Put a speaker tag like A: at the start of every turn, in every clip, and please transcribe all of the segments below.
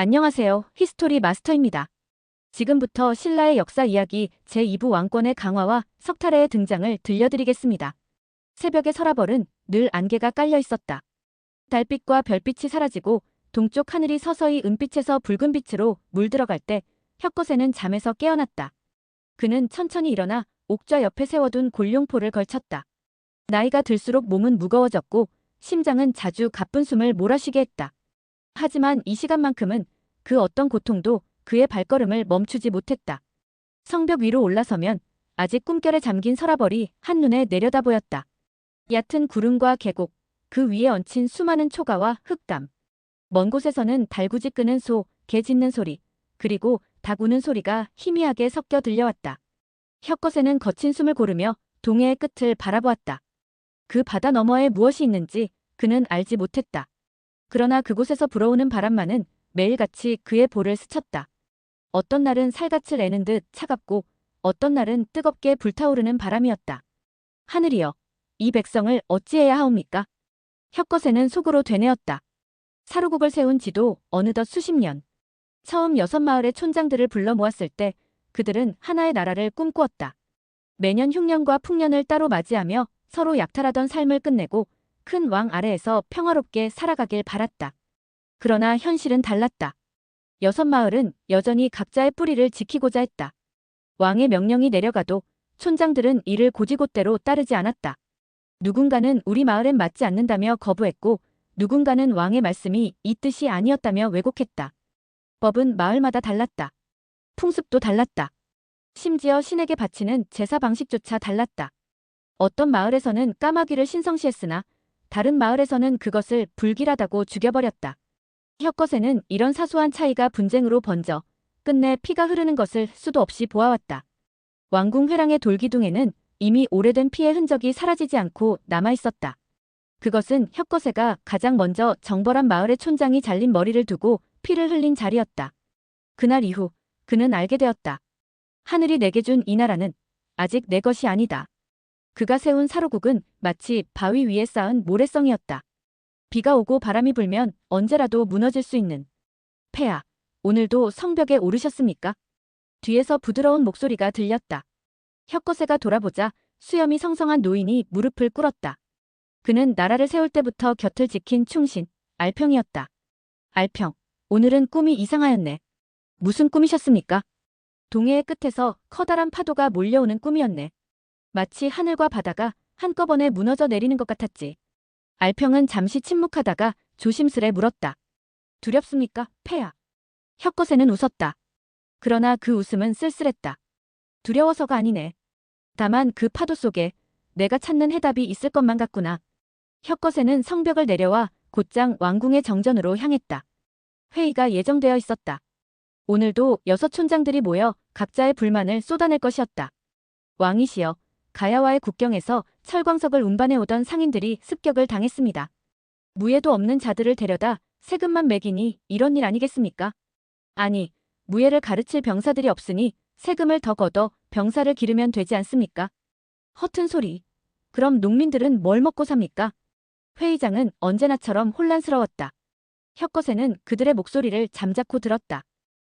A: 안녕하세요. 히스토리 마스터입니다. 지금부터 신라의 역사 이야기 제2부 왕권의 강화와 석탈의 등장을 들려드리겠습니다. 새벽의 서라벌은 늘 안개가 깔려 있었다. 달빛과 별빛이 사라지고 동쪽 하늘이 서서히 은빛에서 붉은 빛으로 물들어갈 때 혁거세는 잠에서 깨어났다. 그는 천천히 일어나 옥좌 옆에 세워둔 골룡포를 걸쳤다. 나이가 들수록 몸은 무거워졌고 심장은 자주 가쁜 숨을 몰아쉬게 했다. 하지만 이 시간만큼은 그 어떤 고통도 그의 발걸음을 멈추지 못했다. 성벽 위로 올라서면 아직 꿈결에 잠긴 서라벌이 한눈에 내려다 보였다. 얕은 구름과 계곡, 그 위에 얹힌 수많은 초가와 흙담. 먼 곳에서는 달구지 끄는 소, 개 짖는 소리, 그리고 닭 우는 소리가 희미하게 섞여 들려왔다. 혁거세는 거친 숨을 고르며 동해의 끝을 바라보았다. 그 바다 너머에 무엇이 있는지 그는 알지 못했다. 그러나 그곳에서 불어오는 바람만은 매일같이 그의 볼을 스쳤다. 어떤 날은 살갗을 애는 듯 차갑고 어떤 날은 뜨겁게 불타오르는 바람이었다. 하늘이여, 이 백성을 어찌해야 하옵니까? 혁거세는 속으로 되뇌었다. 사루국을 세운 지도 어느덧 수십 년. 처음 6마을의 촌장들을 불러 모았을 때 그들은 하나의 나라를 꿈꾸었다. 매년 흉년과 풍년을 따로 맞이하며 서로 약탈하던 삶을 끝내고 큰 왕 아래에서 평화롭게 살아가길 바랐다. 그러나 현실은 달랐다. 6마을은 여전히 각자의 뿌리를 지키고자 했다. 왕의 명령이 내려가도 촌장들은 이를 고지곳대로 따르지 않았다. 누군가는 우리 마을엔 맞지 않는다며 거부했고 누군가는 왕의 말씀이 이 뜻이 아니었다며 왜곡했다. 법은 마을마다 달랐다. 풍습도 달랐다. 심지어 신에게 바치는 제사 방식조차 달랐다. 어떤 마을에서는 까마귀를 신성시했으나 다른 마을에서는 그것을 불길하다고 죽여버렸다. 혁거세는 이런 사소한 차이가 분쟁으로 번져 끝내 피가 흐르는 것을 수도 없이 보아왔다. 왕궁 회랑의 돌기둥에는 이미 오래된 피의 흔적이 사라지지 않고 남아있었다. 그것은 혁거세가 가장 먼저 정벌한 마을의 촌장이 잘린 머리를 두고 피를 흘린 자리였다. 그날 이후 그는 알게 되었다. 하늘이 내게 준 이 나라는 아직 내 것이 아니다. 그가 세운 사루국은 마치 바위 위에 쌓은 모래성이었다. 비가 오고 바람이 불면 언제라도 무너질 수 있는. 폐하, 오늘도 성벽에 오르셨습니까? 뒤에서 부드러운 목소리가 들렸다. 혁거세가 돌아보자 수염이 성성한 노인이 무릎을 꿇었다. 그는 나라를 세울 때부터 곁을 지킨 충신, 알평이었다. 알평, 오늘은 꿈이 이상하였네. 무슨 꿈이셨습니까? 동해의 끝에서 커다란 파도가 몰려오는 꿈이었네. 마치 하늘과 바다가 한꺼번에 무너져 내리는 것 같았지. 알평은 잠시 침묵하다가 조심스레 물었다. 두렵습니까, 폐하? 혁거세는 웃었다. 그러나 그 웃음은 쓸쓸했다. 두려워서가 아니네. 다만 그 파도 속에 내가 찾는 해답이 있을 것만 같구나. 혁거세는 성벽을 내려와 곧장 왕궁의 정전으로 향했다. 회의가 예정되어 있었다. 오늘도 6촌장들이 모여 각자의 불만을 쏟아낼 것이었다. 왕이시여, 가야와의 국경에서 철광석을 운반해오던 상인들이 습격을 당했습니다. 무예도 없는 자들을 데려다 세금만 매기니 이런 일 아니겠습니까? 아니, 무예를 가르칠 병사들이 없으니 세금을 더 걷어 병사를 기르면 되지 않습니까? 허튼 소리. 그럼 농민들은 뭘 먹고 삽니까? 회의장은 언제나처럼 혼란스러웠다. 혁거세는 그들의 목소리를 잠자코 들었다.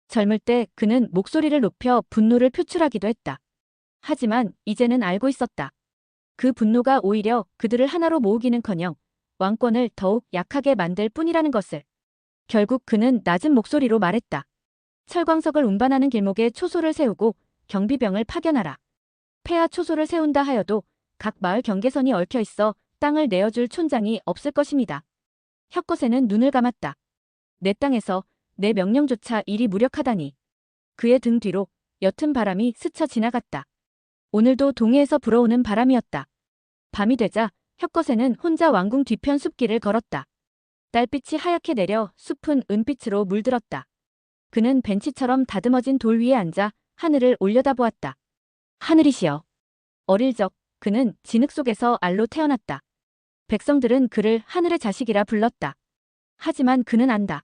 A: 젊을 때 그는 목소리를 높여 분노를 표출하기도 했다. 하지만 이제는 알고 있었다. 그 분노가 오히려 그들을 하나로 모으기는커녕 왕권을 더욱 약하게 만들 뿐이라는 것을. 결국 그는 낮은 목소리로 말했다. 철광석을 운반하는 길목에 초소를 세우고 경비병을 파견하라. 폐하 초소를 세운다 하여도 각 마을 경계선이 얽혀 있어 땅을 내어줄 촌장이 없을 것입니다. 혁거세는 눈을 감았다. 내 땅에서 내 명령조차 이리 무력하다니. 그의 등 뒤로 옅은 바람이 스쳐 지나갔다. 오늘도 동해에서 불어오는 바람이었다. 밤이 되자 혁거세는 혼자 왕궁 뒤편 숲길을 걸었다. 달빛이 하얗게 내려 숲은 은빛으로 물들었다. 그는 벤치처럼 다듬어진 돌 위에 앉아 하늘을 올려다보았다. 하늘이시여. 어릴 적 그는 진흙 속에서 알로 태어났다. 백성들은 그를 하늘의 자식이라 불렀다. 하지만 그는 안다.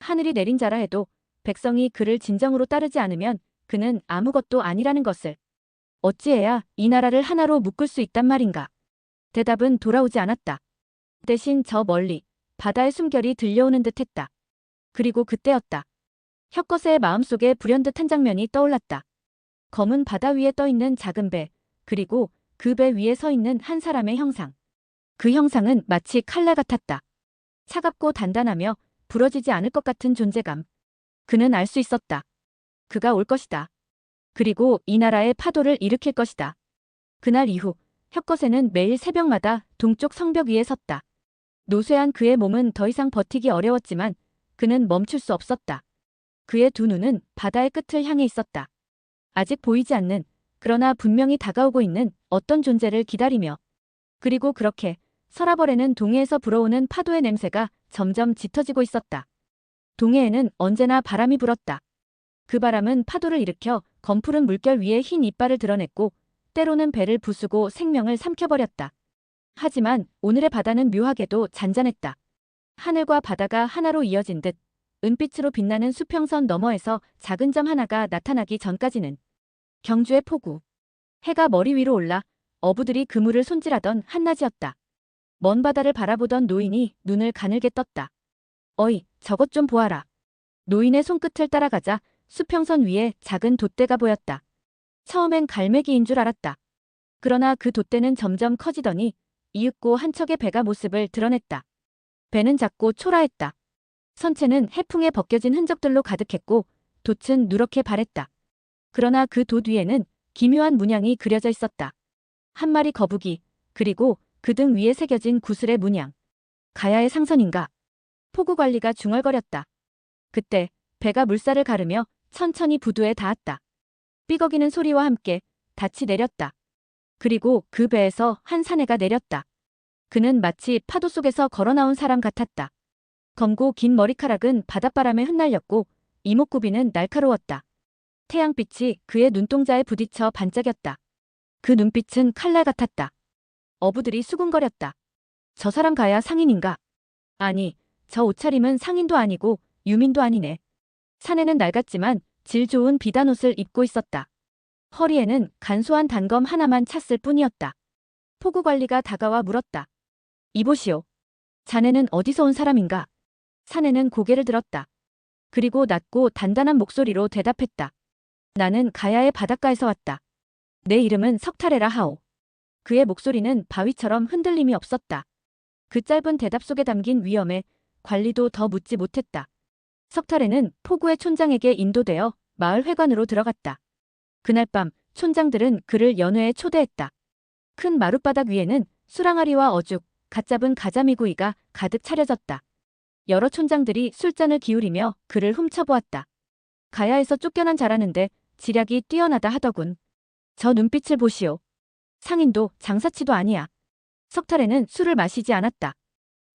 A: 하늘이 내린 자라 해도 백성이 그를 진정으로 따르지 않으면 그는 아무것도 아니라는 것을. 어찌해야 이 나라를 하나로 묶을 수 있단 말인가? 대답은 돌아오지 않았다. 대신 저 멀리 바다의 숨결이 들려오는 듯했다. 그리고 그때였다. 혁거세의 마음속에 불현듯 한 장면이 떠올랐다. 검은 바다 위에 떠있는 작은 배, 그리고 그 배 위에 서 있는 한 사람의 형상. 그 형상은 마치 칼날 같았다. 차갑고 단단하며 부러지지 않을 것 같은 존재감. 그는 알 수 있었다. 그가 올 것이다. 그리고 이 나라의 파도를 일으킬 것이다. 그날 이후 혁거세는 매일 새벽마다 동쪽 성벽 위에 섰다. 노쇠한 그의 몸은 더 이상 버티기 어려웠지만 그는 멈출 수 없었다. 그의 두 눈은 바다의 끝을 향해 있었다. 아직 보이지 않는, 그러나 분명히 다가오고 있는 어떤 존재를 기다리며. 그리고 그렇게 서라벌에는 동해에서 불어오는 파도의 냄새가 점점 짙어지고 있었다. 동해에는 언제나 바람이 불었다. 그 바람은 파도를 일으켜 검푸른 물결 위에 흰 이빨을 드러냈고 때로는 배를 부수고 생명을 삼켜버렸다. 하지만 오늘의 바다는 묘하게도 잔잔했다. 하늘과 바다가 하나로 이어진 듯 은빛으로 빛나는 수평선 너머에서 작은 점 하나가 나타나기 전까지는 경주의 포구. 해가 머리 위로 올라 어부들이 그물을 손질하던 한낮이었다. 먼 바다를 바라보던 노인이 눈을 가늘게 떴다. 어이, 저것 좀 보아라. 노인의 손끝을 따라가자 수평선 위에 작은 돛대가 보였다. 처음엔 갈매기인 줄 알았다. 그러나 그 돛대는 점점 커지더니 이윽고 한 척의 배가 모습을 드러냈다. 배는 작고 초라했다. 선체는 해풍에 벗겨진 흔적들로 가득했고 돛은 누렇게 바랬다. 그러나 그 돛 위에는 기묘한 문양이 그려져 있었다. 한 마리 거북이, 그리고 그 등 위에 새겨진 구슬의 문양. 가야의 상선인가? 포구관리가 중얼거렸다. 그때 배가 물살을 가르며 천천히 부두에 닿았다. 삐걱이는 소리와 함께 닻이 내렸다. 그리고 그 배에서 한 사내가 내렸다. 그는 마치 파도 속에서 걸어나온 사람 같았다. 검고 긴 머리카락은 바닷바람에 흩날렸고 이목구비는 날카로웠다. 태양빛이 그의 눈동자에 부딪혀 반짝였다. 그 눈빛은 칼날 같았다. 어부들이 수군거렸다. 저 사람 가야 상인인가? 아니, 저 옷차림은 상인도 아니고 유민도 아니네. 사내는 낡았지만 질 좋은 비단 옷을 입고 있었다. 허리에는 간소한 단검 하나만 찼을 뿐이었다. 포구관리가 다가와 물었다. 이보시오. 자네는 어디서 온 사람인가? 사내는 고개를 들었다. 그리고 낮고 단단한 목소리로 대답했다. 나는 가야의 바닷가에서 왔다. 내 이름은 석탈해라 하오. 그의 목소리는 바위처럼 흔들림이 없었다. 그 짧은 대답 속에 담긴 위엄에 관리도 더 묻지 못했다. 석탈해는 포구의 촌장에게 인도되어 마을 회관으로 들어갔다. 그날 밤 촌장들은 그를 연회에 초대했다. 큰 마룻바닥 위에는 수랑아리와 어죽, 갓 잡은 가자미구이가 가득 차려졌다. 여러 촌장들이 술잔을 기울이며 그를 훔쳐보았다. 가야에서 쫓겨난 자라는데 지략이 뛰어나다 하더군. 저 눈빛을 보시오. 상인도 장사치도 아니야. 석탈해는 술을 마시지 않았다.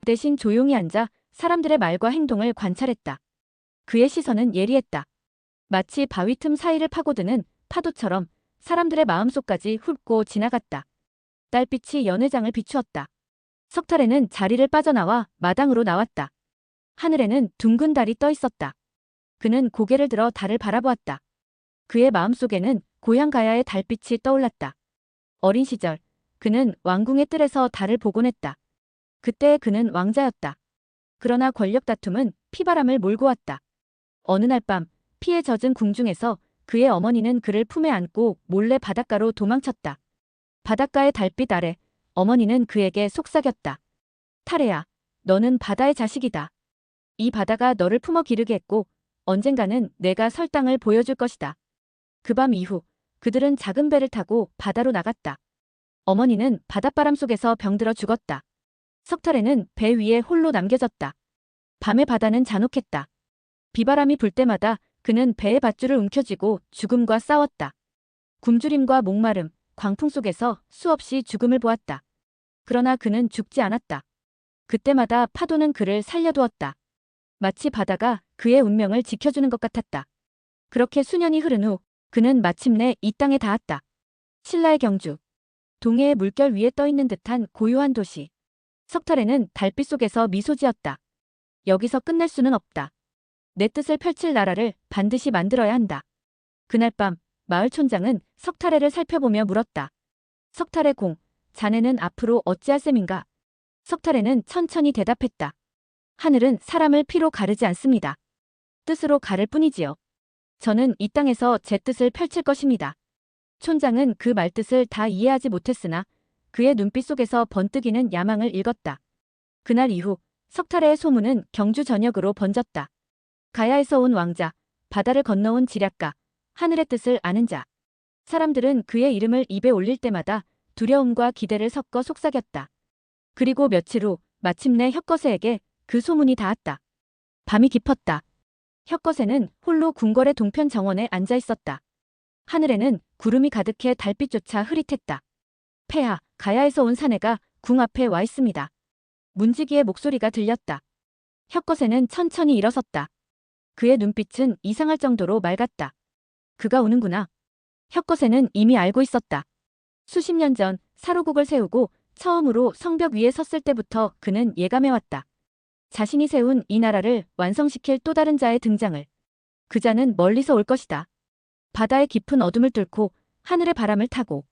A: 대신 조용히 앉아 사람들의 말과 행동을 관찰했다. 그의 시선은 예리했다. 마치 바위 틈 사이를 파고드는 파도처럼 사람들의 마음속까지 훑고 지나갔다. 달빛이 연회장을 비추었다. 석탈해는 자리를 빠져나와 마당으로 나왔다. 하늘에는 둥근 달이 떠 있었다. 그는 고개를 들어 달을 바라보았다. 그의 마음속에는 고향 가야의 달빛이 떠올랐다. 어린 시절 그는 왕궁의 뜰에서 달을 보곤 했다. 그때 그는 왕자였다. 그러나 권력 다툼은 피바람을 몰고 왔다. 어느 날 밤 피에 젖은 궁중에서 그의 어머니는 그를 품에 안고 몰래 바닷가로 도망쳤다. 바닷가의 달빛 아래 어머니는 그에게 속삭였다. 탈해야, 너는 바다의 자식이다. 이 바다가 너를 품어 기르게 했고 언젠가는 내가 설 땅을 보여줄 것이다. 그 밤 이후 그들은 작은 배를 타고 바다로 나갔다. 어머니는 바닷바람 속에서 병들어 죽었다. 석탈해는 배 위에 홀로 남겨졌다. 밤의 바다는 잔혹했다. 비바람이 불 때마다 그는 배의 밧줄을 움켜쥐고 죽음과 싸웠다. 굶주림과 목마름, 광풍 속에서 수없이 죽음을 보았다. 그러나 그는 죽지 않았다. 그때마다 파도는 그를 살려두었다. 마치 바다가 그의 운명을 지켜주는 것 같았다. 그렇게 수년이 흐른 후 그는 마침내 이 땅에 닿았다. 신라의 경주. 동해의 물결 위에 떠있는 듯한 고요한 도시. 석탈해는 달빛 속에서 미소 지었다. 여기서 끝낼 수는 없다. 내 뜻을 펼칠 나라를 반드시 만들어야 한다. 그날 밤 마을 촌장은 석탈해를 살펴보며 물었다. 석탈해 공, 자네는 앞으로 어찌할 셈인가? 석탈해는 천천히 대답했다. 하늘은 사람을 피로 가르지 않습니다. 뜻으로 가를 뿐이지요. 저는 이 땅에서 제 뜻을 펼칠 것입니다. 촌장은 그 말뜻을 다 이해하지 못했으나 그의 눈빛 속에서 번뜩이는 야망을 읽었다. 그날 이후 석탈의 소문은 경주 전역으로 번졌다. 가야에서 온 왕자, 바다를 건너온 지략가, 하늘의 뜻을 아는 자. 사람들은 그의 이름을 입에 올릴 때마다 두려움과 기대를 섞어 속삭였다. 그리고 며칠 후 마침내 혁거세에게 그 소문이 닿았다. 밤이 깊었다. 혁거세는 홀로 궁궐의 동편 정원에 앉아 있었다. 하늘에는 구름이 가득해 달빛조차 흐릿했다. 폐하, 가야에서 온 사내가 궁 앞에 와 있습니다. 문지기의 목소리가 들렸다. 혁거세는 천천히 일어섰다. 그의 눈빛은 이상할 정도로 맑았다. 그가 오는구나. 혁거세는 이미 알고 있었다. 수십 년 전 사로국을 세우고 처음으로 성벽 위에 섰을 때부터 그는 예감해왔다. 자신이 세운 이 나라를 완성시킬 또 다른 자의 등장을. 그 자는 멀리서 올 것이다. 바다의 깊은 어둠을 뚫고 하늘의 바람을 타고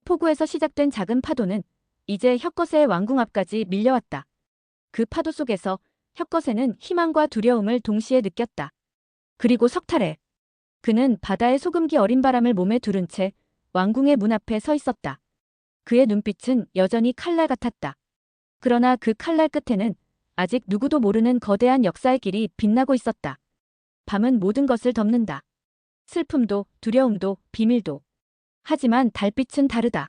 A: 포구에서 시작된 작은 파도는 이제 혁거세의 왕궁 앞까지 밀려왔다. 그 파도 속에서 혁거세는 희망과 두려움을 동시에 느꼈다. 그리고 석탈해. 그는 바다의 소금기 어린 바람을 몸에 두른 채 왕궁의 문 앞에 서 있었다. 그의 눈빛은 여전히 칼날 같았다. 그러나 그 칼날 끝에는 아직 누구도 모르는 거대한 역사의 길이 빛나고 있었다. 밤은 모든 것을 덮는다. 슬픔도, 두려움도, 비밀도. 하지만 달빛은 다르다.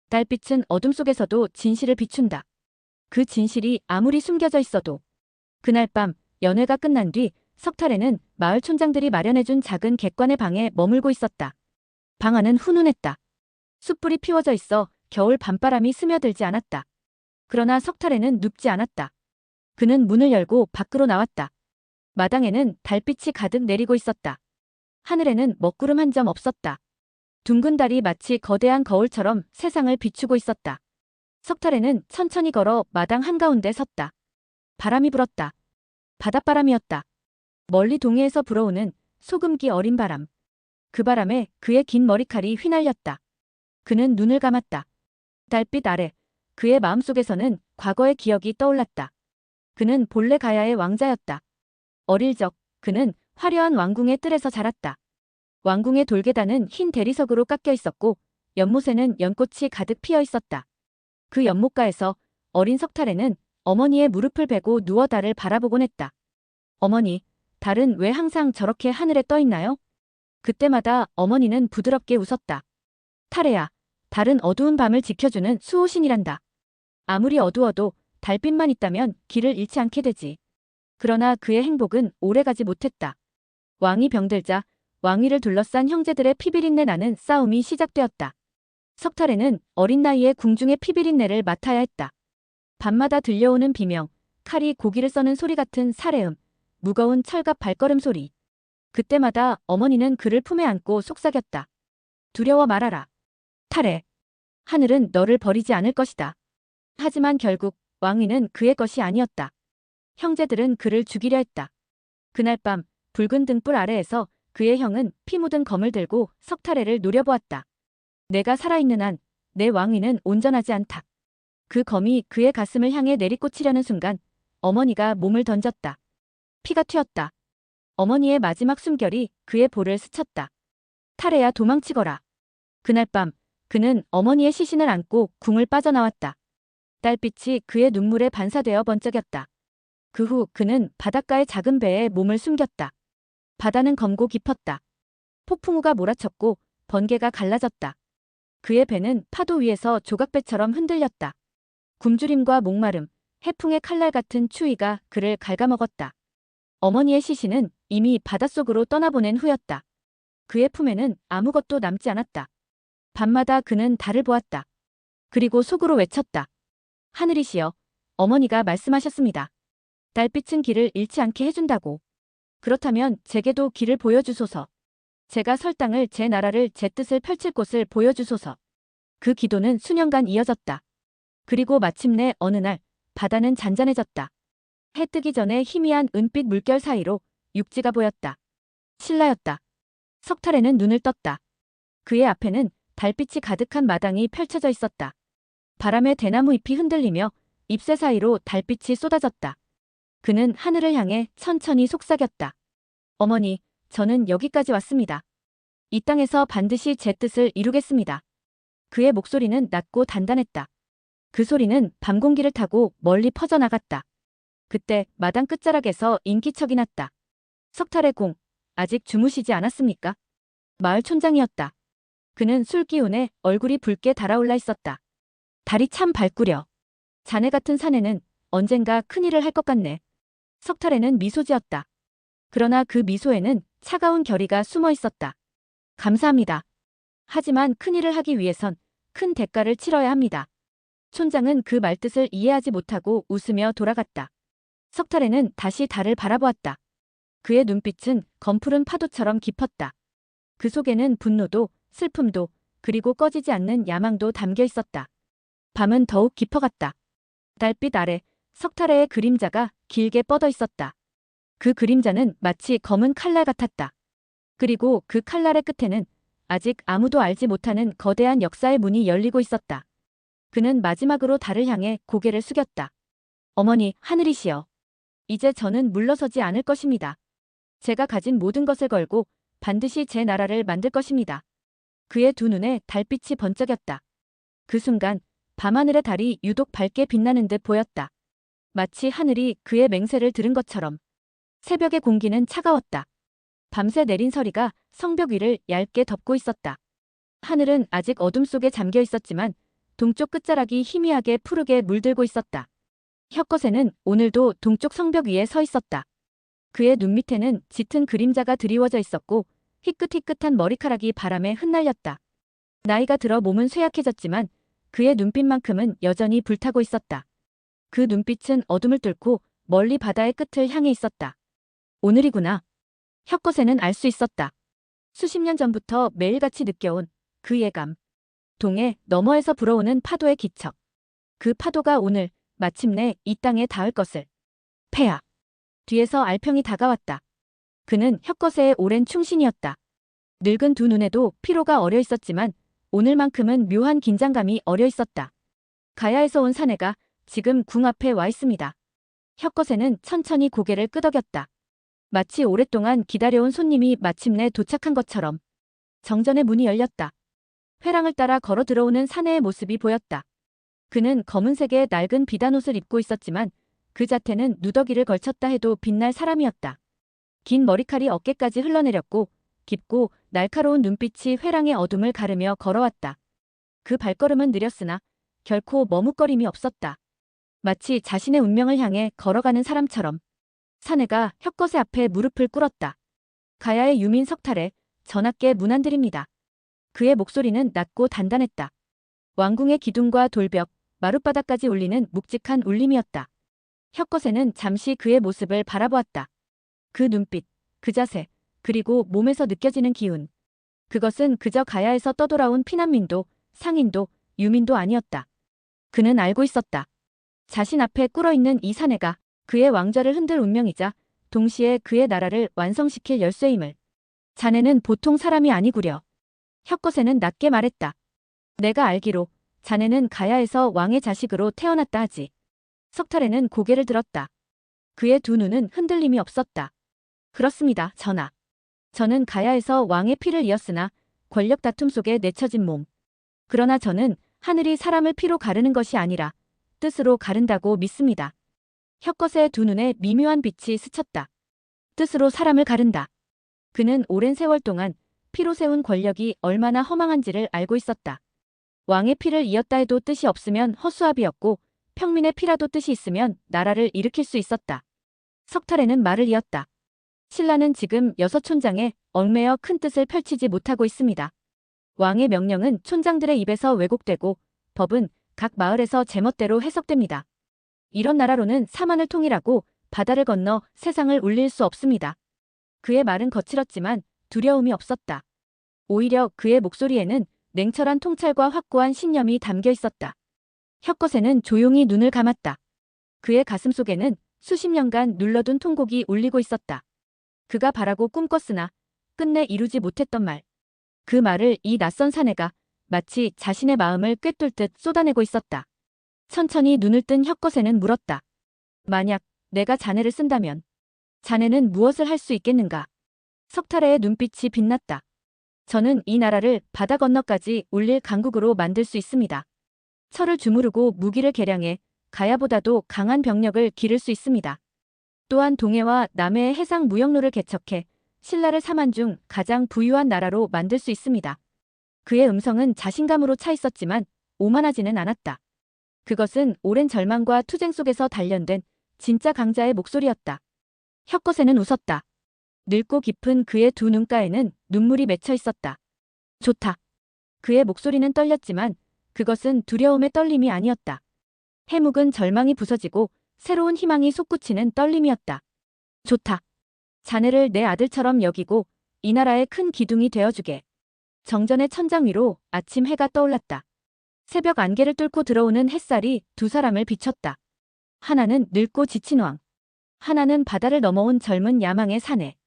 A: 달빛은 어둠 속에서도 진실을 비춘다. 그 진실이 아무리 숨겨져 있어도. 그날 밤 연회가 끝난 뒤 석탈에는 마을 촌장들이 마련해준 작은 객관의 방에 머물고 있었다. 방 안은 훈훈했다. 숯불이 피워져 있어 겨울 밤바람이 스며들지 않았다. 그러나 석탈에는 눕지 않았다. 그는 문을 열고 밖으로 나왔다. 마당에는 달빛이 가득 내리고 있었다. 하늘에는 먹구름 한 점 없었다. 둥근 달이 마치 거대한 거울처럼 세상을 비추고 있었다. 석탈에는 천천히 걸어 마당 한가운데 섰다. 바람이 불었다. 바닷바람이었다. 멀리 동해에서 불어오는 소금기 어린 바람. 그 바람에 그의 긴 머리칼이 휘날렸다. 그는 눈을 감았다. 달빛 아래 그의 마음속에서는 과거의 기억이 떠올랐다. 그는 본래 가야의 왕자였다. 어릴 적 그는 화려한 왕궁의 뜰에서 자랐다. 왕궁의 돌계단은 흰 대리석으로 깎여 있었고 연못에는 연꽃이 가득 피어 있었다. 그 연못가에서 어린 석탈에는 어머니의 무릎을 베고 누워 달을 바라보곤 했다. 어머니, 달은 왜 항상 저렇게 하늘에 떠 있나요? 그때마다 어머니는 부드럽게 웃었다. 탈애야, 달은 어두운 밤을 지켜주는 수호신이란다. 아무리 어두워도 달빛만 있다면 길을 잃지 않게 되지. 그러나 그의 행복은 오래가지 못했다. 왕이 병들자 왕위를 둘러싼 형제들의 피비린내 나는 싸움이 시작되었다. 석탈에는 어린 나이에 궁중의 피비린내를 맡아야 했다. 밤마다 들려오는 비명, 칼이 고기를 써는 소리 같은 살해음, 무거운 철갑 발걸음 소리. 그때마다 어머니는 그를 품에 안고 속삭였다. 두려워 말아라. 탈해. 하늘은 너를 버리지 않을 것이다. 하지만 결국 왕위는 그의 것이 아니었다. 형제들은 그를 죽이려 했다. 그날 밤 붉은 등불 아래에서 그의 형은 피 묻은 검을 들고 석탈해를 노려보았다. 내가 살아있는 한 내 왕위는 온전하지 않다. 그 검이 그의 가슴을 향해 내리꽂히려는 순간 어머니가 몸을 던졌다. 피가 튀었다. 어머니의 마지막 숨결이 그의 볼을 스쳤다. 탈해야 도망치거라. 그날 밤 그는 어머니의 시신을 안고 궁을 빠져나왔다. 달빛이 그의 눈물에 반사되어 번쩍였다. 그 후 그는 바닷가의 작은 배에 몸을 숨겼다. 바다는 검고 깊었다. 폭풍우가 몰아쳤고 번개가 갈라졌다. 그의 배는 파도 위에서 조각배처럼 흔들렸다. 굶주림과 목마름, 해풍의 칼날 같은 추위가 그를 갉아먹었다. 어머니의 시신은 이미 바닷속으로 떠나보낸 후였다. 그의 품에는 아무것도 남지 않았다. 밤마다 그는 달을 보았다. 그리고 속으로 외쳤다. 하늘이시여, 어머니가 말씀하셨습니다. 달빛은 길을 잃지 않게 해준다고. 그렇다면 제게도 길을 보여주소서. 제가 설 땅을, 제 나라를, 제 뜻을 펼칠 곳을 보여주소서. 그 기도는 수년간 이어졌다. 그리고 마침내 어느 날 바다는 잔잔해졌다. 해 뜨기 전에 희미한 은빛 물결 사이로 육지가 보였다. 신라였다. 석탈에는 눈을 떴다. 그의 앞에는 달빛이 가득한 마당이 펼쳐져 있었다. 바람에 대나무 잎이 흔들리며 잎새 사이로 달빛이 쏟아졌다. 그는 하늘을 향해 천천히 속삭였다. 어머니, 저는 여기까지 왔습니다. 이 땅에서 반드시 제 뜻을 이루겠습니다. 그의 목소리는 낮고 단단했다. 그 소리는 밤 공기를 타고 멀리 퍼져나갔다. 그때 마당 끝자락에서 인기척이 났다. 석탈의 공, 아직 주무시지 않았습니까? 마을 촌장이었다. 그는 술 기운에 얼굴이 붉게 달아올라 있었다. 달이 참 밝구려. 자네 같은 사내는 언젠가 큰일을 할 것 같네. 석탈에는 미소 지었다. 그러나 그 미소에는 차가운 결의가 숨어 있었다. 감사합니다. 하지만 큰일을 하기 위해선 큰 대가를 치러야 합니다. 촌장은 그 말뜻을 이해하지 못하고 웃으며 돌아갔다. 석탈에는 다시 달을 바라보았다. 그의 눈빛은 검푸른 파도처럼 깊었다. 그 속에는 분노도, 슬픔도, 그리고 꺼지지 않는 야망도 담겨 있었다. 밤은 더욱 깊어갔다. 달빛 아래 석탈의 그림자가 길게 뻗어 있었다. 그 그림자는 마치 검은 칼날 같았다. 그리고 그 칼날의 끝에는 아직 아무도 알지 못하는 거대한 역사의 문이 열리고 있었다. 그는 마지막으로 달을 향해 고개를 숙였다. 어머니, 하늘이시여. 이제 저는 물러서지 않을 것입니다. 제가 가진 모든 것을 걸고 반드시 제 나라를 만들 것입니다. 그의 두 눈에 달빛이 번쩍였다. 그 순간 밤하늘의 달이 유독 밝게 빛나는 듯 보였다. 마치 하늘이 그의 맹세를 들은 것처럼. 새벽의 공기는 차가웠다. 밤새 내린 서리가 성벽 위를 얇게 덮고 있었다. 하늘은 아직 어둠 속에 잠겨 있었지만 동쪽 끝자락이 희미하게 푸르게 물들고 있었다. 혁거세는 오늘도 동쪽 성벽 위에 서 있었다. 그의 눈 밑에는 짙은 그림자가 드리워져 있었고 희끗희끗한 머리카락이 바람에 흩날렸다. 나이가 들어 몸은 쇠약해졌지만 그의 눈빛만큼은 여전히 불타고 있었다. 그 눈빛은 어둠을 뚫고 멀리 바다의 끝을 향해 있었다. 오늘이구나. 혁거세는 알 수 있었다. 수십 년 전부터 매일같이 느껴온 그 예감. 동해 너머에서 불어오는 파도의 기척. 그 파도가 오늘 마침내 이 땅에 닿을 것을. 폐하. 뒤에서 알평이 다가왔다. 그는 혁거세의 오랜 충신이었다. 늙은 두 눈에도 피로가 어려 있었지만 오늘만큼은 묘한 긴장감이 어려 있었다. 가야에서 온 사내가 지금 궁 앞에 와 있습니다. 혁거세는 천천히 고개를 끄덕였다. 마치 오랫동안 기다려온 손님이 마침내 도착한 것처럼. 정전의 문이 열렸다. 회랑을 따라 걸어 들어오는 사내의 모습이 보였다. 그는 검은색의 낡은 비단옷을 입고 있었지만 그 자태는 누더기를 걸쳤다 해도 빛날 사람이었다. 긴 머리칼이 어깨까지 흘러내렸고 깊고 날카로운 눈빛이 회랑의 어둠을 가르며 걸어왔다. 그 발걸음은 느렸으나 결코 머뭇거림이 없었다. 마치 자신의 운명을 향해 걸어가는 사람처럼. 사내가 혁거세 앞에 무릎을 꿇었다. 가야의 유민 석탈에 전하께 문안드립니다. 그의 목소리는 낮고 단단했다. 왕궁의 기둥과 돌벽, 마룻바닥까지 울리는 묵직한 울림이었다. 혁거세는 잠시 그의 모습을 바라보았다. 그 눈빛, 그 자세, 그리고 몸에서 느껴지는 기운. 그것은 그저 가야에서 떠돌아온 피난민도, 상인도, 유민도 아니었다. 그는 알고 있었다. 자신 앞에 꿇어있는 이 사내가 그의 왕좌를 흔들 운명이자 동시에 그의 나라를 완성시킬 열쇠임을. 자네는 보통 사람이 아니구려. 혁거세는 낮게 말했다. 내가 알기로 자네는 가야에서 왕의 자식으로 태어났다 하지. 석탈에는 고개를 들었다. 그의 두 눈은 흔들림이 없었다. 그렇습니다, 전하. 저는 가야에서 왕의 피를 이었으나 권력 다툼 속에 내쳐진 몸. 그러나 저는 하늘이 사람을 피로 가르는 것이 아니라 뜻으로 가른다고 믿습니다. 혁거세의 두 눈에 미묘한 빛이 스쳤다. 뜻으로 사람을 가른다. 그는 오랜 세월 동안 피로 세운 권력이 얼마나 허망한지를 알고 있었다. 왕의 피를 이었다 해도 뜻이 없으면 허수아비였고 평민의 피라도 뜻이 있으면 나라를 일으킬 수 있었다. 석탈에는 말을 이었다. 신라는 지금 6촌장에 얽매여 큰 뜻을 펼치지 못하고 있습니다. 왕의 명령은 촌장들의 입에서 왜곡되고 법은 각 마을에서 제멋대로 해석됩니다. 이런 나라로는 사만을 통일하고 바다를 건너 세상을 울릴 수 없습니다. 그의 말은 거칠었지만 두려움이 없었다. 오히려 그의 목소리에는 냉철한 통찰과 확고한 신념이 담겨 있었다. 혁거세는 조용히 눈을 감았다. 그의 가슴 속에는 수십 년간 눌러둔 통곡이 울리고 있었다. 그가 바라고 꿈꿨으나 끝내 이루지 못했던 말. 그 말을 이 낯선 사내가 마치 자신의 마음을 꿰뚫 듯 쏟아내고 있었다. 천천히 눈을 뜬 혁거세는 물었다. 만약 내가 자네를 쓴다면 자네는 무엇을 할 수 있겠는가? 석탈의 눈빛이 빛났다. 저는 이 나라를 바다 건너까지 울릴 강국으로 만들 수 있습니다. 철을 주무르고 무기를 개량해 가야보다도 강한 병력을 기를 수 있습니다. 또한 동해와 남해의 해상 무역로를 개척해 신라를 사만 중 가장 부유한 나라로 만들 수 있습니다. 그의 음성은 자신감으로 차 있었지만 오만하지는 않았다. 그것은 오랜 절망과 투쟁 속에서 단련된 진짜 강자의 목소리였다. 혁거세는 웃었다. 늙고 깊은 그의 두 눈가에는 눈물이 맺혀 있었다. 좋다. 그의 목소리는 떨렸지만 그것은 두려움의 떨림이 아니었다. 해묵은 절망이 부서지고 새로운 희망이 솟구치는 떨림이었다. 좋다. 자네를 내 아들처럼 여기고 이 나라의 큰 기둥이 되어주게. 정전의 천장 위로 아침 해가 떠올랐다. 새벽 안개를 뚫고 들어오는 햇살이 두 사람을 비췄다. 하나는 늙고 지친 왕. 하나는 바다를 넘어온 젊은 야망의 사내.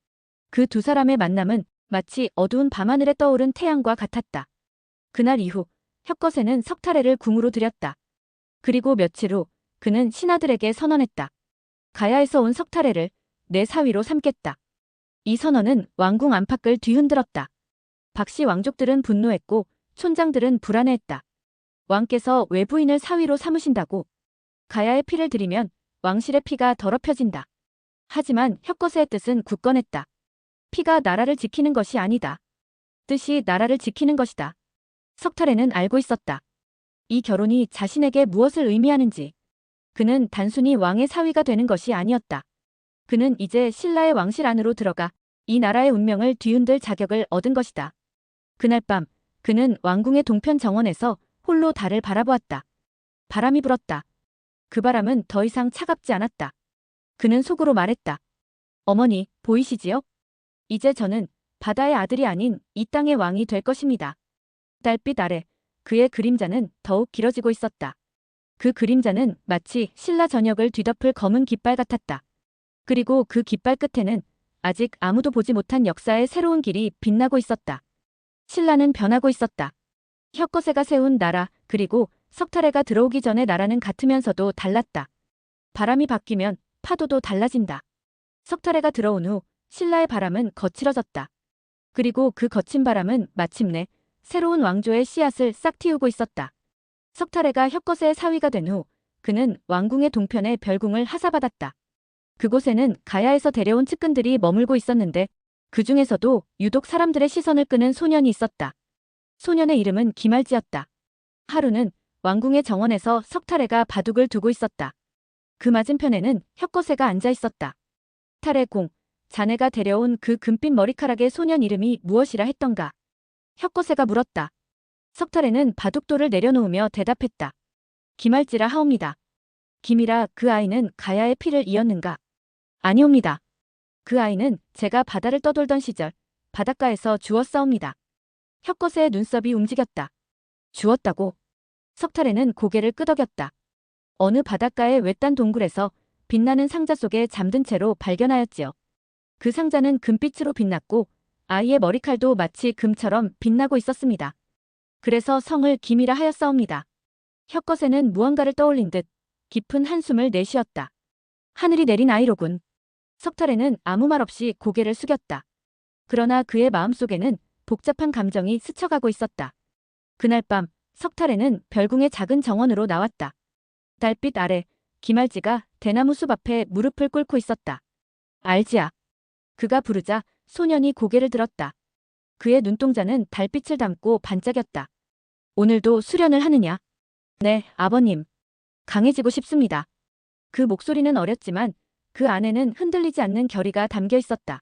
A: 그 두 사람의 만남은 마치 어두운 밤하늘에 떠오른 태양과 같았다. 그날 이후 혁거세는 석탈해를 궁으로 들였다. 그리고 며칠 후 그는 신하들에게 선언했다. 가야에서 온 석탈해를 내 사위로 삼겠다. 이 선언은 왕궁 안팎을 뒤흔들었다. 박씨 왕족들은 분노했고 촌장들은 불안해했다. 왕께서 외부인을 사위로 삼으신다고. 가야의 피를 들이면 왕실의 피가 더럽혀진다. 하지만 혁거세의 뜻은 굳건했다. 피가 나라를 지키는 것이 아니다. 뜻이 나라를 지키는 것이다. 석탈해는 알고 있었다. 이 결혼이 자신에게 무엇을 의미하는지. 그는 단순히 왕의 사위가 되는 것이 아니었다. 그는 이제 신라의 왕실 안으로 들어가 이 나라의 운명을 뒤흔들 자격을 얻은 것이다. 그날 밤 그는 왕궁의 동편 정원에서 홀로 달을 바라보았다. 바람이 불었다. 그 바람은 더 이상 차갑지 않았다. 그는 속으로 말했다. 어머니, 보이시지요? 이제 저는 바다의 아들이 아닌 이 땅의 왕이 될 것입니다. 달빛 아래 그의 그림자는 더욱 길어지고 있었다. 그 그림자는 마치 신라 전역을 뒤덮을 검은 깃발 같았다. 그리고 그 깃발 끝에는 아직 아무도 보지 못한 역사의 새로운 길이 빛나고 있었다. 신라는 변하고 있었다. 혁거세가 세운 나라 그리고 석탈해가 들어오기 전의 나라는 같으면서도 달랐다. 바람이 바뀌면 파도도 달라진다. 석탈해가 들어온 후 신라의 바람은 거칠어졌다. 그리고 그 거친 바람은 마침내 새로운 왕조의 씨앗을 싹 틔우고 있었다. 석탈해가 혁거세의 사위가 된 후 그는 왕궁의 동편에 별궁을 하사받았다. 그곳에는 가야에서 데려온 측근들이 머물고 있었는데 그 중에서도 유독 사람들의 시선을 끄는 소년이 있었다. 소년의 이름은 기말지였다. 하루는 왕궁의 정원에서 석탈해가 바둑을 두고 있었다. 그 맞은편에는 혁거세가 앉아 있었다. 탈해공, 자네가 데려온 그 금빛 머리카락의 소년 이름이 무엇이라 했던가? 혁거세가 물었다. 석탈해는 바둑돌을 내려놓으며 대답했다. 기말지라 하옵니다. 김이라 그 아이는 가야의 피를 이었는가? 아니옵니다. 그 아이는 제가 바다를 떠돌던 시절 바닷가에서 주었사옵니다. 혁거세의 눈썹이 움직였다. 주었다고? 석탈해는 고개를 끄덕였다. 어느 바닷가의 외딴 동굴에서 빛나는 상자 속에 잠든 채로 발견하였지요. 그 상자는 금빛으로 빛났고 아이의 머리칼도 마치 금처럼 빛나고 있었습니다. 그래서 성을 김이라 하였사옵니다. 혁거세는 무언가를 떠올린 듯 깊은 한숨을 내쉬었다. 하늘이 내린 아이로군. 석탈해는 아무 말 없이 고개를 숙였다. 그러나 그의 마음속에는 복잡한 감정이 스쳐가고 있었다. 그날 밤 석탈해는 별궁의 작은 정원으로 나왔다. 달빛 아래 기말지가 대나무 숲 앞에 무릎을 꿇고 있었다. 알지야. 그가 부르자 소년이 고개를 들었다. 그의 눈동자는 달빛을 담고 반짝였다. 오늘도 수련을 하느냐? 네, 아버님. 강해지고 싶습니다. 그 목소리는 어렸지만 그 안에는 흔들리지 않는 결의가 담겨 있었다.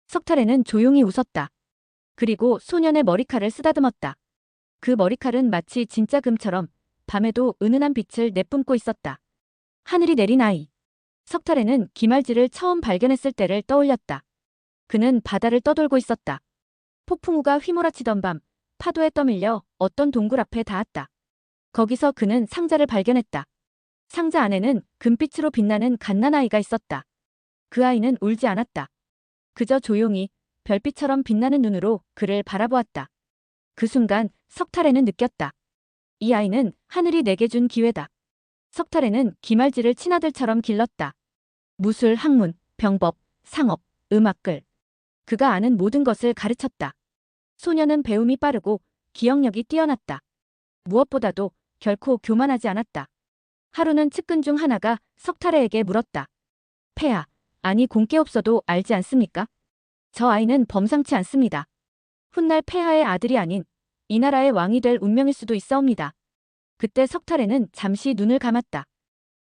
A: 석탈해는 조용히 웃었다. 그리고 소년의 머리칼을 쓰다듬었다. 그 머리칼은 마치 진짜 금처럼 밤에도 은은한 빛을 내뿜고 있었다. 하늘이 내린 아이. 석탈해는 기말지를 처음 발견했을 때를 떠올렸다. 그는 바다를 떠돌고 있었다. 폭풍우가 휘몰아치던 밤, 파도에 떠밀려 어떤 동굴 앞에 닿았다. 거기서 그는 상자를 발견했다. 상자 안에는 금빛으로 빛나는 갓난아이가 있었다. 그 아이는 울지 않았다. 그저 조용히 별빛처럼 빛나는 눈으로 그를 바라보았다. 그 순간 석탈해는 느꼈다. 이 아이는 하늘이 내게 준 기회다. 석탈해는 기말지를 친아들처럼 길렀다. 무술, 학문, 병법, 상업, 음악글. 그가 아는 모든 것을 가르쳤다. 소녀는 배움이 빠르고 기억력이 뛰어났다. 무엇보다도 결코 교만하지 않았다. 하루는 측근 중 하나가 석타래에게 물었다. 폐하, 아니 공께 없어도 알지 않습니까? 저 아이는 범상치 않습니다. 훗날 폐하의 아들이 아닌 이 나라의 왕이 될 운명일 수도 있사옵니다. 그때 석타래는 잠시 눈을 감았다.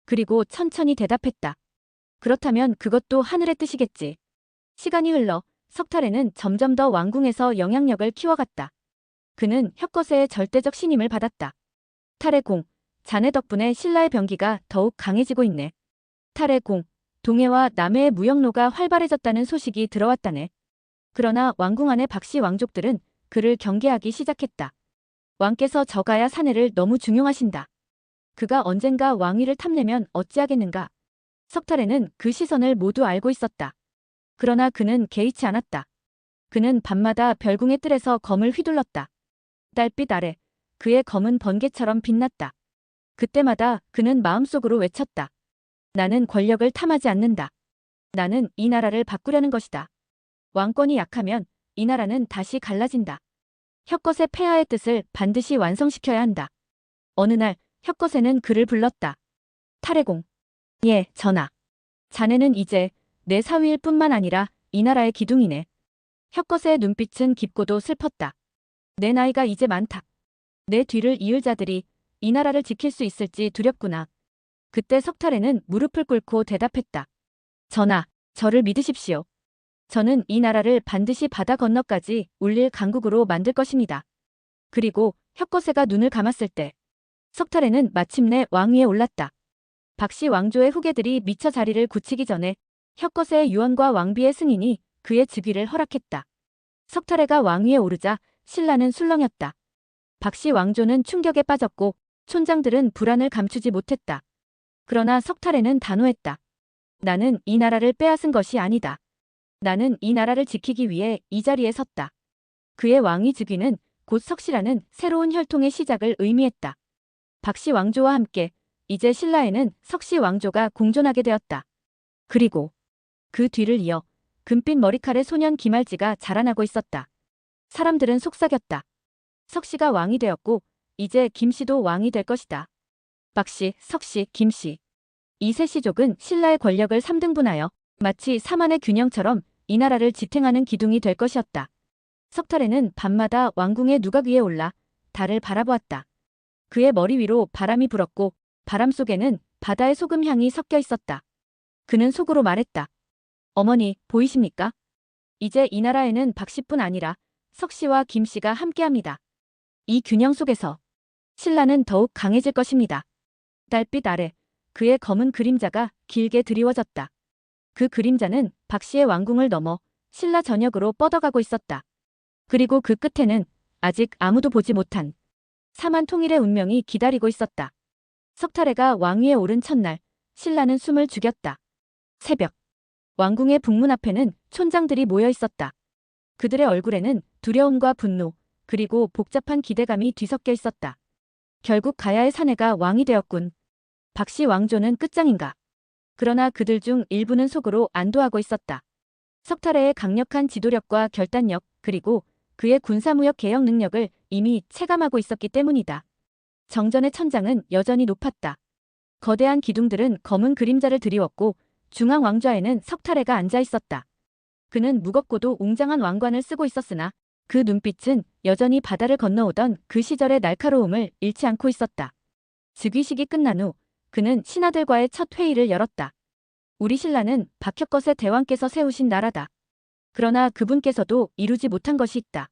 A: 그리고 천천히 대답했다. 그렇다면 그것도 하늘의 뜻이겠지. 시간이 흘러 석타래는 점점 더 왕궁에서 영향력을 키워갔다. 그는 혁거세의 절대적 신임을 받았다. 탈해공, 자네 덕분에 신라의 병기가 더욱 강해지고 있네. 탈해공, 동해와 남해의 무역로가 활발해졌다는 소식이 들어왔다네. 그러나 왕궁 안의 박씨 왕족들은 그를 경계하기 시작했다. 왕께서 저가야 사내를 너무 중용하신다. 그가 언젠가 왕위를 탐내면 어찌하겠는가. 석타래는 그 시선을 모두 알고 있었다. 그러나 그는 개의치 않았다. 그는 밤마다 별궁의 뜰에서 검을 휘둘렀다. 달빛 아래 그의 검은 번개처럼 빛났다. 그때마다 그는 마음속으로 외쳤다. 나는 권력을 탐하지 않는다. 나는 이 나라를 바꾸려는 것이다. 왕권이 약하면 이 나라는 다시 갈라진다. 혁거세 폐하의 뜻을 반드시 완성시켜야 한다. 어느 날 혁거세는 그를 불렀다. 탈해공. 예, 전하. 자네는 이제 내 사위일 뿐만 아니라 이 나라의 기둥이네. 혁거세의 눈빛은 깊고도 슬펐다. 내 나이가 이제 많다. 내 뒤를 이을 자들이 이 나라를 지킬 수 있을지 두렵구나. 그때 석타래는 무릎을 꿇고 대답했다. 전하, 저를 믿으십시오. 저는 이 나라를 반드시 바다 건너까지 울릴 강국으로 만들 것입니다. 그리고 혁거세가 눈을 감았을 때 석타래는 마침내 왕위에 올랐다. 박씨 왕조의 후계들이 미처 자리를 굳히기 전에 혁거세의 유언과 왕비의 승인이 그의 즉위를 허락했다. 석타래가 왕위에 오르자 신라는 술렁였다. 박씨 왕조는 충격에 빠졌고 촌장들은 불안을 감추지 못했다. 그러나 석타래는 단호했다. 나는 이 나라를 빼앗은 것이 아니다. 나는 이 나라를 지키기 위해 이 자리에 섰다. 그의 왕위 즉위는 곧 석씨라는 새로운 혈통의 시작을 의미했다. 박씨 왕조와 함께 이제 신라에는 석씨 왕조가 공존하게 되었다. 그리고 그 뒤를 이어 금빛 머리칼의 소년 김알지가 자라나고 있었다. 사람들은 속삭였다. 석씨가 왕이 되었고 이제 김씨도 왕이 될 것이다. 박씨, 석씨, 김씨. 이 세 씨족은 신라의 권력을 3등분하여 마치 사만의 균형처럼 이 나라를 지탱하는 기둥이 될 것이었다. 석타래는 밤마다 왕궁의 누각 위에 올라 달을 바라보았다. 그의 머리 위로 바람이 불었고 바람 속에는 바다의 소금 향이 섞여 있었다. 그는 속으로 말했다. 어머니, 보이십니까? 이제 이 나라에는 박씨뿐 아니라 석씨와 김씨가 함께합니다. 이 균형 속에서 신라는 더욱 강해질 것입니다. 달빛 아래 그의 검은 그림자가 길게 드리워졌다. 그 그림자는 박씨의 왕궁을 넘어 신라 전역으로 뻗어가고 있었다. 그리고 그 끝에는 아직 아무도 보지 못한 사만 통일의 운명이 기다리고 있었다. 석타래가 왕위에 오른 첫날 신라는 숨을 죽였다. 새벽 왕궁의 북문 앞에는 촌장들이 모여 있었다. 그들의 얼굴에는 두려움과 분노 그리고 복잡한 기대감이 뒤섞여 있었다. 결국 가야의 사내가 왕이 되었군. 박씨 왕조는 끝장인가. 그러나 그들 중 일부는 속으로 안도하고 있었다. 석타래의 강력한 지도력과 결단력 그리고 그의 군사무역 개혁 능력을 이미 체감하고 있었기 때문이다. 정전의 천장은 여전히 높았다. 거대한 기둥들은 검은 그림자를 드리웠고 중앙 왕좌에는 석타래가 앉아 있었다. 그는 무겁고도 웅장한 왕관을 쓰고 있었으나 그 눈빛은 여전히 바다를 건너오던 그 시절의 날카로움을 잃지 않고 있었다. 즉위식이 끝난 후 그는 신하들과의 첫 회의를 열었다. 우리 신라는 박혁거세 대왕께서 세우신 나라다. 그러나 그분께서도 이루지 못한 것이 있다.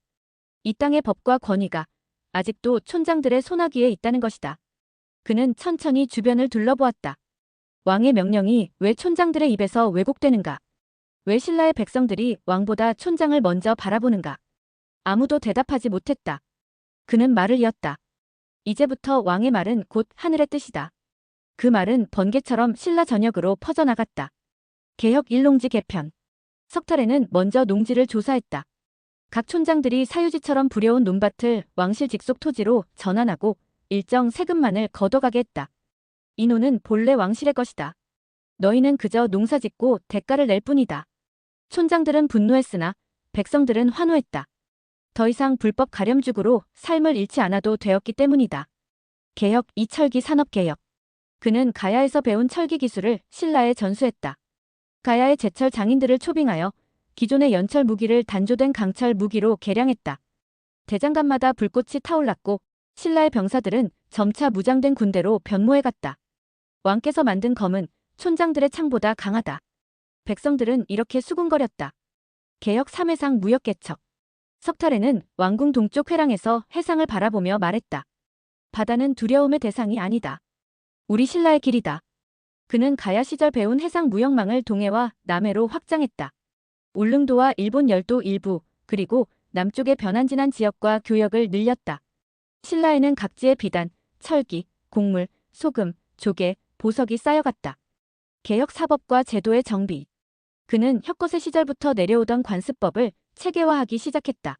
A: 이 땅의 법과 권위가 아직도 촌장들의 손아귀에 있다는 것이다. 그는 천천히 주변을 둘러보았다. 왕의 명령이 왜 촌장들의 입에서 왜곡되는가? 왜 신라의 백성들이 왕보다 촌장을 먼저 바라보는가? 아무도 대답하지 못했다. 그는 말을 이었다. 이제부터 왕의 말은 곧 하늘의 뜻이다. 그 말은 번개처럼 신라 전역으로 퍼져나갔다. 개혁 일농지 개편. 석타래는 먼저 농지를 조사했다. 각 촌장들이 사유지처럼 부려온 논밭을 왕실 직속 토지로 전환하고 일정 세금만을 걷어가게 했다. 이 노는 본래 왕실의 것이다. 너희는 그저 농사짓고 대가를 낼 뿐이다. 촌장들은 분노했으나 백성들은 환호했다. 더 이상 불법 가렴죽으로 삶을 잃지 않아도 되었기 때문이다. 개혁, 이철기 산업개혁. 그는 가야에서 배운 철기 기술을 신라에 전수했다. 가야의 제철 장인들을 초빙하여 기존의 연철 무기를 단조된 강철 무기로 개량했다. 대장간마다 불꽃이 타올랐고 신라의 병사들은 점차 무장된 군대로 변모해갔다. 왕께서 만든 검은 촌장들의 창보다 강하다. 백성들은 이렇게 수군거렸다. 개혁 3회상 무역개척. 석탈에는 왕궁 동쪽 회랑에서 해상을 바라보며 말했다. 바다는 두려움의 대상이 아니다. 우리 신라의 길이다. 그는 가야 시절 배운 해상 무역망을 동해와 남해로 확장했다. 울릉도와 일본 열도 일부, 그리고 남쪽의 변환진한 지역과 교역을 늘렸다. 신라에는 각지의 비단, 철기, 곡물, 소금, 조개, 보석이 쌓여갔다. 개혁 사법과 제도의 정비. 그는 혁거세 시절부터 내려오던 관습법을 체계화하기 시작했다.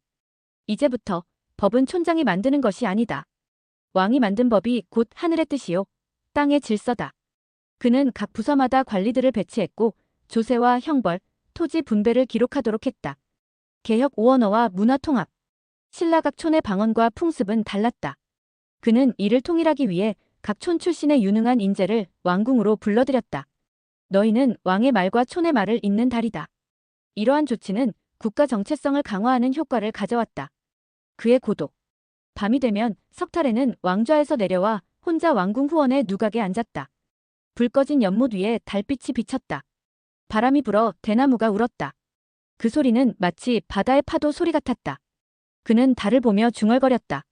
A: 이제부터 법은 촌장이 만드는 것이 아니다. 왕이 만든 법이 곧 하늘의 뜻이요, 땅의 질서다. 그는 각 부서마다 관리들을 배치했고 조세와 형벌, 토지 분배를 기록하도록 했다. 개혁 5언어와 문화 통합. 신라 각 촌의 방언과 풍습은 달랐다. 그는 이를 통일하기 위해 각 촌 출신의 유능한 인재를 왕궁으로 불러들였다. 너희는 왕의 말과 촌의 말을 잇는 달이다. 이러한 조치는 국가 정체성을 강화하는 효과를 가져왔다. 그의 고독. 밤이 되면 석탈에는 왕좌에서 내려와 혼자 왕궁 후원의 누각에 앉았다. 불 꺼진 연못 위에 달빛이 비쳤다. 바람이 불어 대나무가 울었다. 그 소리는 마치 바다의 파도 소리 같았다. 그는 달을 보며 중얼거렸다.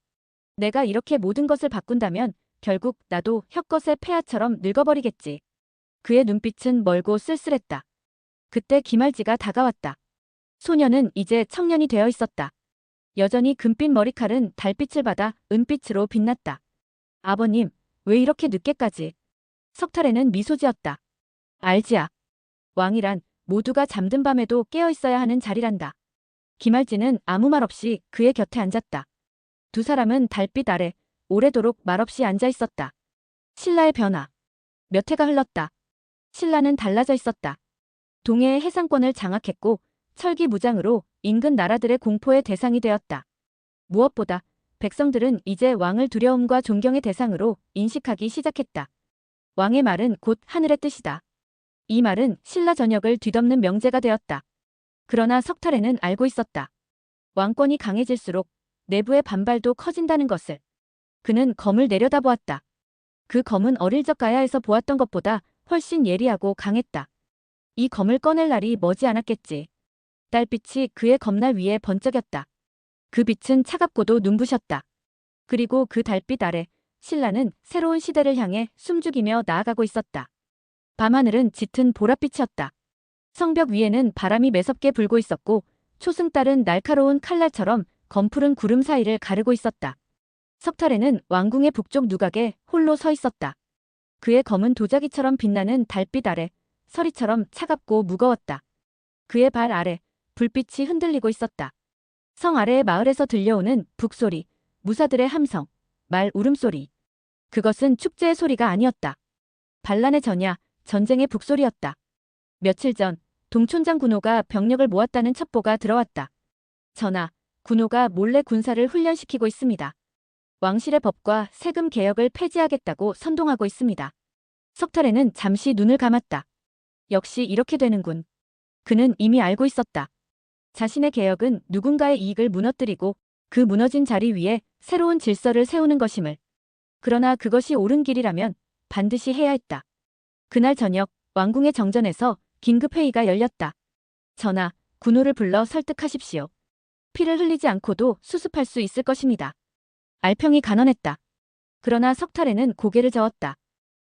A: 내가 이렇게 모든 것을 바꾼다면 결국 나도 혁것의 폐하처럼 늙어버리겠지. 그의 눈빛은 멀고 쓸쓸했다. 그때 기말지가 다가왔다. 소녀는 이제 청년이 되어 있었다. 여전히 금빛 머리칼은 달빛을 받아 은빛으로 빛났다. 아버님, 왜 이렇게 늦게까지? 석탈에는 미소 지었다. 알지야. 왕이란 모두가 잠든 밤에도 깨어 있어야 하는 자리란다. 기말지는 아무 말 없이 그의 곁에 앉았다. 두 사람은 달빛 아래 오래도록 말없이 앉아 있었다. 신라의 변화. 몇 해가 흘렀다. 신라는 달라져 있었다. 동해의 해상권을 장악했고 철기 무장으로 인근 나라들의 공포의 대상이 되었다. 무엇보다 백성들은 이제 왕을 두려움과 존경의 대상으로 인식하기 시작했다. 왕의 말은 곧 하늘의 뜻이다. 이 말은 신라 전역을 뒤덮는 명제가 되었다. 그러나 석탈에는 알고 있었다. 왕권이 강해질수록 내부의 반발도 커진다는 것을. 그는 검을 내려다보았다. 그 검은 어릴 적 가야에서 보았던 것보다 훨씬 예리하고 강했다. 이 검을 꺼낼 날이 머지 않았겠지. 달빛이 그의 검날 위에 번쩍였다. 그 빛은 차갑고도 눈부셨다. 그리고 그 달빛 아래 신라는 새로운 시대를 향해 숨죽이며 나아가고 있었다. 밤하늘은 짙은 보랏빛이었다. 성벽 위에는 바람이 매섭게 불고 있었고 초승달은 날카로운 칼날처럼 검푸른 구름 사이를 가르고 있었다. 석탈에는 왕궁의 북쪽 누각에 홀로 서 있었다. 그의 검은 도자기처럼 빛나는 달빛 아래 서리처럼 차갑고 무거웠다. 그의 발 아래 불빛이 흔들리고 있었다. 성 아래의 마을에서 들려오는 북소리, 무사들의 함성, 말 울음소리. 그것은 축제의 소리가 아니었다. 반란의 전야, 전쟁의 북소리였다. 며칠 전 동촌장 군호가 병력을 모았다는 첩보가 들어왔다. 전하, 군호가 몰래 군사를 훈련시키고 있습니다. 왕실의 법과 세금 개혁을 폐지하겠다고 선동하고 있습니다. 석탈에는 잠시 눈을 감았다. 역시 이렇게 되는군. 그는 이미 알고 있었다. 자신의 개혁은 누군가의 이익을 무너뜨리고 그 무너진 자리 위에 새로운 질서를 세우는 것임을. 그러나 그것이 옳은 길이라면 반드시 해야 했다. 그날 저녁 왕궁의 정전에서 긴급회의가 열렸다. 전하, 군호를 불러 설득하십시오. 피를 흘리지 않고도 수습할 수 있을 것입니다. 알평이 간언했다. 그러나 석탈에는 고개를 저었다.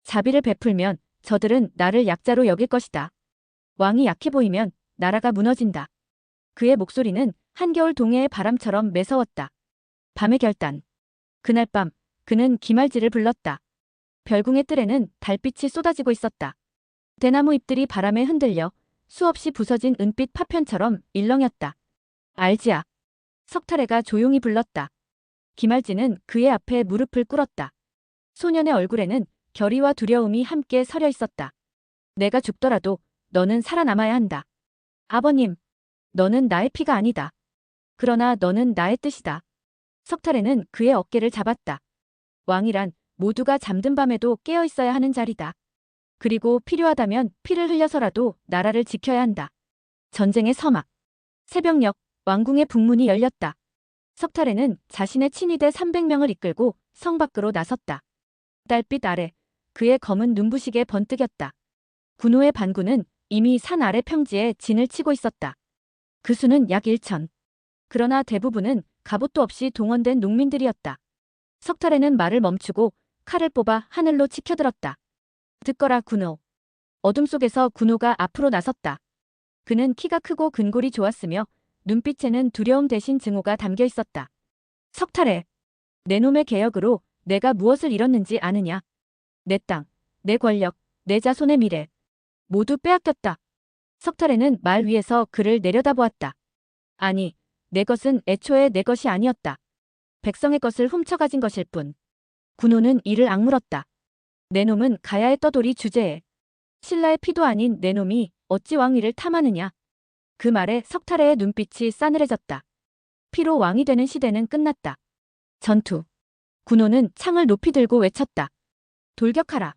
A: 자비를 베풀면 저들은 나를 약자로 여길 것이다. 왕이 약해 보이면 나라가 무너진다. 그의 목소리는 한겨울 동해의 바람처럼 매서웠다. 밤의 결단. 그날 밤 그는 기말지를 불렀다. 별궁의 뜰에는 달빛이 쏟아지고 있었다. 대나무 잎들이 바람에 흔들려 수없이 부서진 은빛 파편처럼 일렁였다. 알지야. 석탈해가 조용히 불렀다. 기말지는 그의 앞에 무릎을 꿇었다. 소년의 얼굴에는 결의와 두려움이 함께 서려 있었다. 내가 죽더라도 너는 살아남아야 한다. 아버님. 너는 나의 피가 아니다. 그러나 너는 나의 뜻이다. 석탈해는 그의 어깨를 잡았다. 왕이란 모두가 잠든 밤에도 깨어 있어야 하는 자리다. 그리고 필요하다면 피를 흘려서라도 나라를 지켜야 한다. 전쟁의 서막. 새벽녘 왕궁의 북문이 열렸다. 석탈해는 자신의 친위대 300명을 이끌고 성 밖으로 나섰다. 달빛 아래 그의 검은 눈부시게 번뜩였다. 군호의 반군은 이미 산 아래 평지에 진을 치고 있었다. 그 수는 약 1천. 그러나 대부분은 갑옷도 없이 동원된 농민들이었다. 석탈해는 말을 멈추고 칼을 뽑아 하늘로 치켜들었다. 듣거라 군호. 어둠 속에서 군호가 앞으로 나섰다. 그는 키가 크고 근골이 좋았으며 눈빛에는 두려움 대신 증오가 담겨 있었다. 석탈해. 내 놈의 개혁으로 내가 무엇을 잃었는지 아느냐. 내 땅, 내 권력, 내 자손의 미래. 모두 빼앗겼다. 석탈해는 말 위에서 그를 내려다보았다. 아니, 내 것은 애초에 내 것이 아니었다. 백성의 것을 훔쳐가진 것일 뿐. 군호는 이를 악물었다. 내 놈은 가야의 떠돌이 주제에. 신라의 피도 아닌 내 놈이 어찌 왕위를 탐하느냐. 그 말에 석탈해의 눈빛이 싸늘해졌다. 피로 왕이 되는 시대는 끝났다. 전투. 군호는 창을 높이 들고 외쳤다. 돌격하라.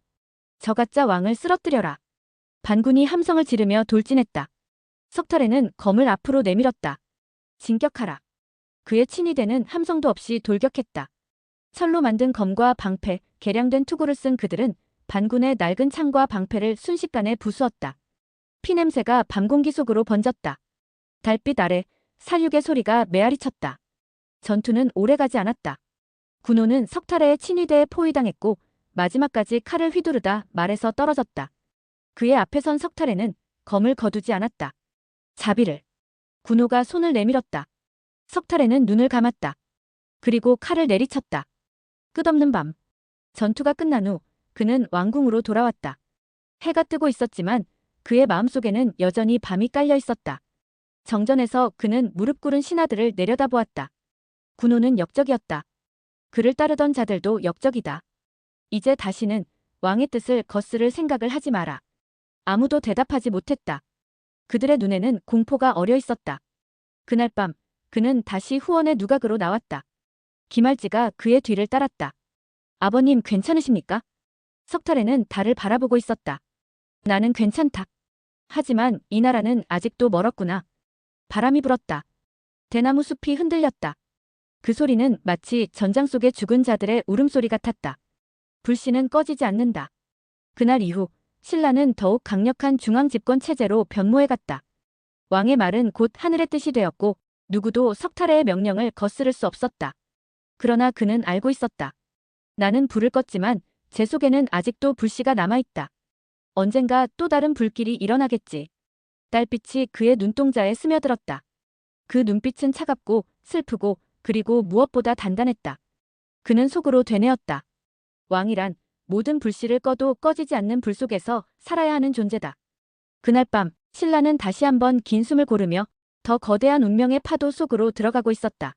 A: 저 가짜 왕을 쓰러뜨려라. 반군이 함성을 지르며 돌진했다. 석탈해는 검을 앞으로 내밀었다. 진격하라. 그의 친위대는 함성도 없이 돌격했다. 철로 만든 검과 방패, 개량된 투구를 쓴 그들은 반군의 낡은 창과 방패를 순식간에 부수었다. 피냄새가 밤공기 속으로 번졌다. 달빛 아래 살육의 소리가 메아리쳤다. 전투는 오래가지 않았다. 군호는 석탈해의 친위대에 포위당했고 마지막까지 칼을 휘두르다 말에서 떨어졌다. 그의 앞에 선 석탈해는 검을 거두지 않았다. 자비를. 군호가 손을 내밀었다. 석탈해는 눈을 감았다. 그리고 칼을 내리쳤다. 끝없는 밤. 전투가 끝난 후 그는 왕궁으로 돌아왔다. 해가 뜨고 있었지만 그의 마음속에는 여전히 밤이 깔려 있었다. 정전에서 그는 무릎 꿇은 신하들을 내려다보았다. 군호는 역적이었다. 그를 따르던 자들도 역적이다. 이제 다시는 왕의 뜻을 거스를 생각을 하지 마라. 아무도 대답하지 못했다. 그들의 눈에는 공포가 어려 있었다. 그날 밤 그는 다시 후원의 누각으로 나왔다. 김할지가 그의 뒤를 따랐다. 아버님 괜찮으십니까? 석탈해는 달을 바라보고 있었다. 나는 괜찮다. 하지만 이 나라는 아직도 멀었구나. 바람이 불었다. 대나무 숲이 흔들렸다. 그 소리는 마치 전장 속의 죽은 자들의 울음소리 같았다. 불씨는 꺼지지 않는다. 그날 이후 신라는 더욱 강력한 중앙 집권 체제로 변모해갔다. 왕의 말은 곧 하늘의 뜻이 되었고 누구도 석탈해의 명령을 거스를 수 없었다. 그러나 그는 알고 있었다. 나는 불을 껐지만 제 속에는 아직도 불씨가 남아있다. 언젠가 또 다른 불길이 일어나겠지. 달빛이 그의 눈동자에 스며들었다. 그 눈빛은 차갑고 슬프고 그리고 무엇보다 단단했다. 그는 속으로 되뇌었다. 왕이란 모든 불씨를 꺼도 꺼지지 않는 불 속에서 살아야 하는 존재다. 그날 밤 신라는 다시 한번 긴 숨을 고르며 더 거대한 운명의 파도 속으로 들어가고 있었다.